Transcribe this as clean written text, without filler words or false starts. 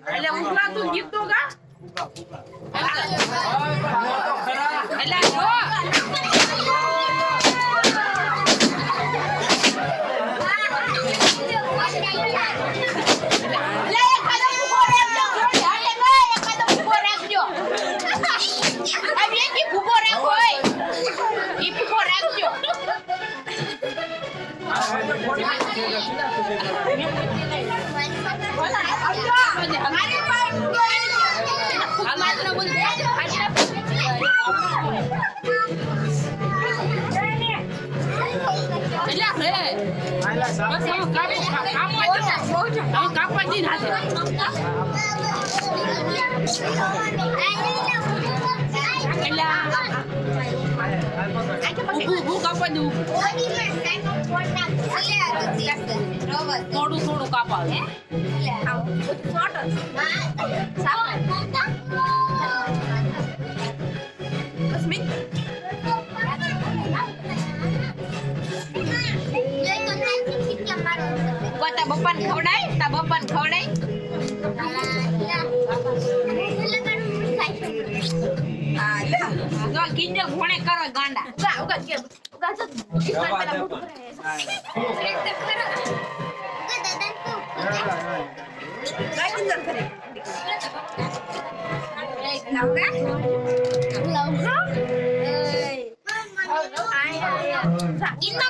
એટલે ઉગલા તું ગીત તો ગા એટલે જો થોડું થોડું કાપા તા બપ્પાને ખવડાય તા બપ્પાને ખવડાય જો કિંજલ ઘોણે કરો ગાંડા Inman,